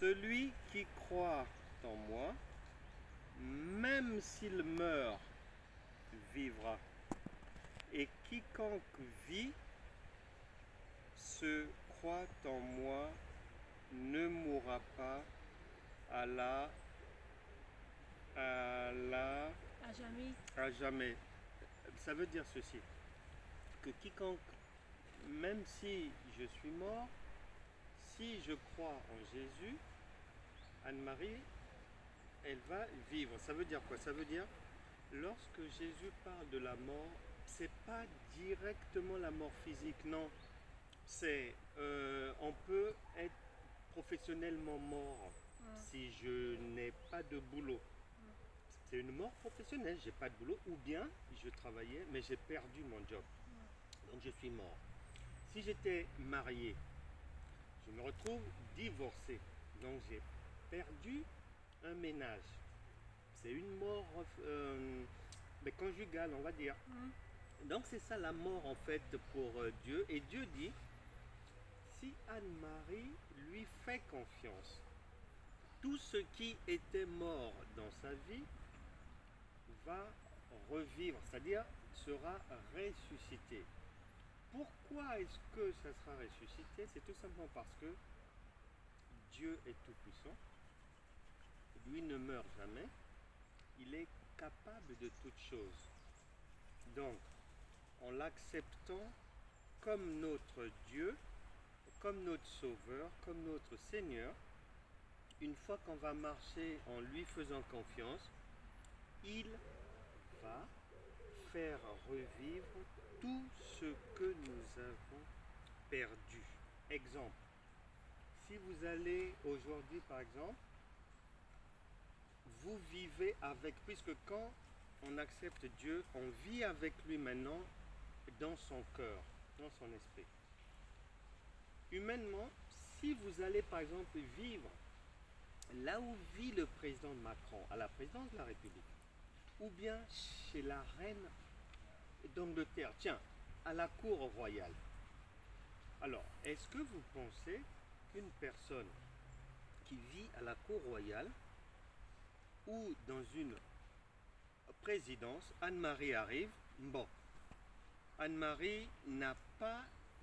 Celui qui croit en moi, même s'il meurt, vivra. Et quiconque vit, se croit en moi, ne mourra pas à jamais. à jamais. Ça veut dire ceci, que quiconque, même si je suis mort, si je crois en Jésus, Anne-Marie, elle va vivre. Ça veut dire quoi? Ça veut dire, lorsque Jésus parle de la mort, c'est pas directement la mort physique, non. C'est, on peut être professionnellement mort si je n'ai pas de boulot. C'est une mort professionnelle, j'ai pas de boulot, ou bien je travaillais mais j'ai perdu mon job. Donc je suis mort. Si j'étais marié, je me retrouve divorcé. Donc j'ai perdu un ménage. C'est une mort conjugale, on va dire. Donc c'est ça la mort en fait pour Dieu. Et Dieu dit, si Anne-Marie lui fait confiance, tout ce qui était mort dans sa vie va revivre, c'est-à-dire sera ressuscité. Pourquoi est-ce que ça sera ressuscité? C'est tout simplement parce que Dieu est tout-puissant, lui ne meurt jamais, il est capable de toutes choses. Donc, en l'acceptant comme notre Dieu, comme notre Sauveur, comme notre Seigneur, une fois qu'on va marcher en lui faisant confiance, il va faire revivre tout ce que nous avons perdu. Exemple, si vous allez aujourd'hui par exemple, vous vivez avec, puisque quand on accepte Dieu, on vit avec lui maintenant dans son cœur, dans son esprit. Humainement, si vous allez par exemple vivre là où vit le président Macron, à la présidence de la République, ou bien chez la reine d'Angleterre, tiens, à la cour royale. Alors, est-ce que vous pensez qu'une personne qui vit à la cour royale ou dans une présidence, Anne-Marie arrive, bon, Anne-Marie n'a pas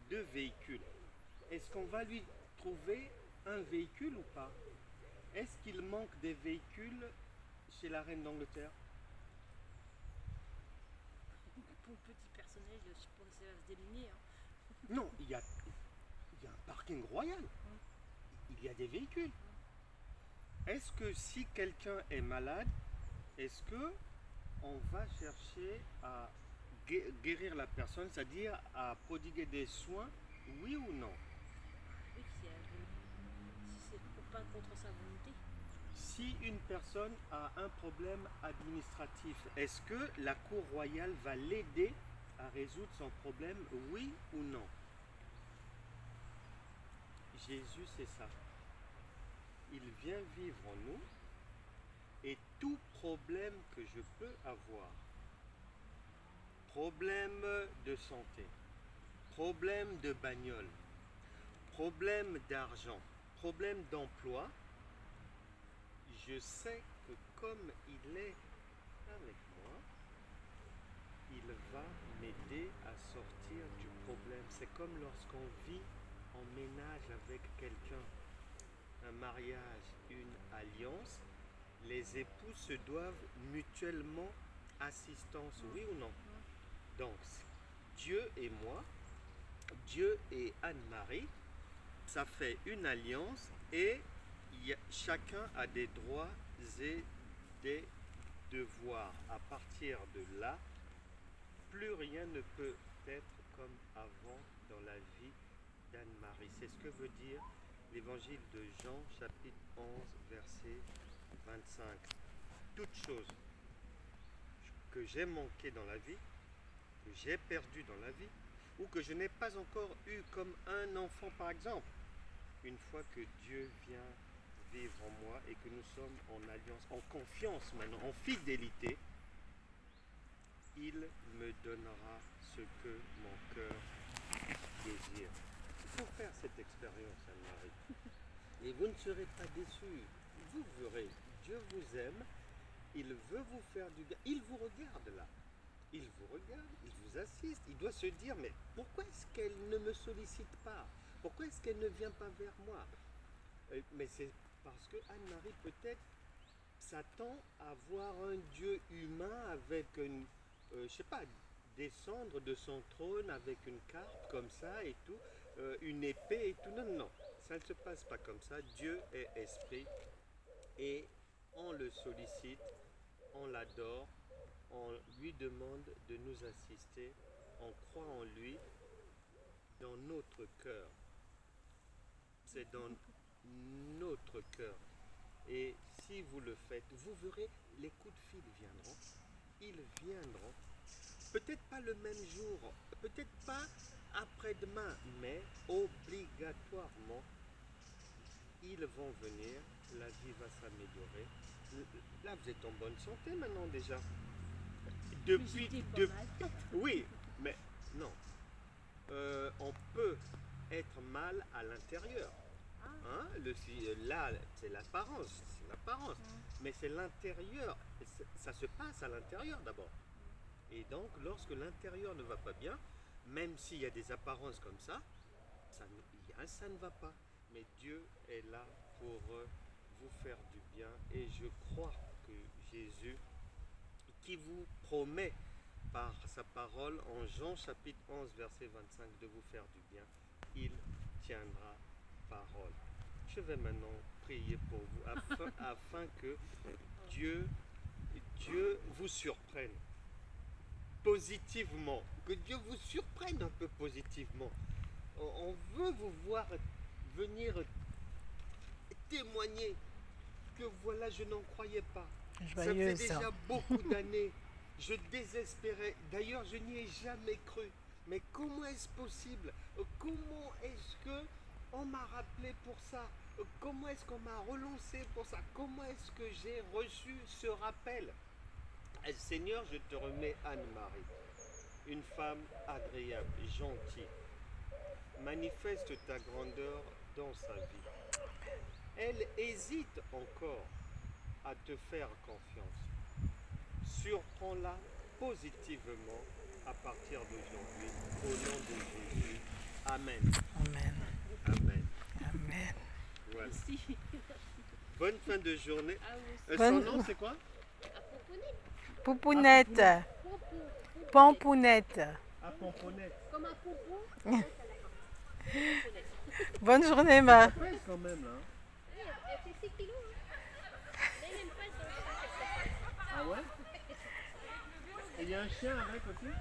de véhicule. Est-ce qu'on va lui trouver un véhicule ou pas? Est-ce qu'il manque des véhicules chez la reine d'Angleterre? Pour le petit personnel, je pense que ça va se déligner. Non, il y a un parking royal. Il y a des véhicules. Est-ce que si quelqu'un est malade, est-ce que on va chercher à guérir la personne, c'est-à-dire à prodiguer des soins, oui ou non? Oui, si c'est pas contre sa volonté. Si une personne a un problème administratif, est-ce que la cour royale va l'aider à résoudre son problème, oui ou non? Jésus, c'est ça. Il vient vivre en nous et tout problème que je peux avoir, problème de santé, problème de bagnole, problème d'argent, problème d'emploi, je sais que comme il est avec moi, il va m'aider à sortir du problème. C'est comme lorsqu'on vit en ménage avec quelqu'un, un mariage, une alliance, les époux se doivent mutuellement assistance, oui ou non? Donc, Dieu et moi, Dieu et Anne-Marie, ça fait une alliance et chacun a des droits et des devoirs. À partir de là, plus rien ne peut être comme avant dans la vie d'Anne-Marie. C'est ce que veut dire l'évangile de Jean, chapitre 11, verset 25. Toute chose que j'ai manqué dans la vie, que j'ai perdu dans la vie, ou que je n'ai pas encore eu comme un enfant par exemple, une fois que Dieu vient vivre en moi et que nous sommes en alliance, en confiance maintenant, en fidélité, il me donnera ce que mon cœur désire. Il faut faire cette expérience, Anne-Marie. Et vous ne serez pas déçus. Vous verrez, Dieu vous aime, il veut vous faire du bien. Il vous regarde là. Il vous regarde, il vous assiste. Il doit se dire, mais pourquoi est-ce qu'elle ne me sollicite pas? Pourquoi est-ce qu'elle ne vient pas vers moi? Mais c'est parce que Anne-Marie peut-être s'attend à voir un Dieu humain avec une, je sais pas, descendre de son trône avec une carte comme ça et tout, une épée et tout. Non, non, non, ça ne se passe pas comme ça. Dieu est esprit et on le sollicite, on l'adore, on lui demande de nous assister, on croit en lui dans notre cœur. C'est dans notre cœur. Et si vous le faites, vous verrez, les coups de fil viendront. Ils viendront. Peut-être pas le même jour, peut-être pas après-demain, mais obligatoirement, ils vont venir. La vie va s'améliorer. Là, vous êtes en bonne santé maintenant déjà. Depuis, J'étais pas mal. oui, mais non. On peut être mal à l'intérieur. Hein, là, c'est l'apparence, mais c'est l'intérieur. Ça se passe à l'intérieur d'abord. Et donc, lorsque l'intérieur ne va pas bien, même s'il y a des apparences comme ça, ça ne va pas. Mais Dieu est là pour vous faire du bien. Et je crois que Jésus, qui vous promet par sa parole en Jean chapitre 11 verset 25 de vous faire du bien, il tiendra parole. Je vais maintenant prier pour vous afin que Dieu vous surprenne positivement, que Dieu vous surprenne un peu positivement. On veut vous voir venir témoigner que voilà, je n'en croyais pas. Ça faisait déjà beaucoup d'années. Je désespérais. D'ailleurs, je n'y ai jamais cru. Mais comment est-ce possible? Comment est-ce que on m'a rappelé pour ça? Comment est-ce qu'on m'a relancé pour ça? Comment est-ce que j'ai reçu ce rappel? Seigneur, je te remets Anne-Marie, une femme agréable, gentille. Manifeste ta grandeur dans sa vie. Elle hésite encore à te faire confiance. Surprends-la positivement à partir d'aujourd'hui, au nom de Jésus. Amen. Amen. Amen. Amen. Voilà. Merci. Bonne fin de journée. Ah oui. Son nom, c'est quoi? Poupounette. Pompon. Pampounette. À Pomponette. Comme un pompon. Pomponette. Bonne journée, ma. Ça pèse quand même, là. Elle fait 6 kilos. Hein. Mais elle aime pas ça. Ah ouais? Et il y a un chien avec aussi? Non.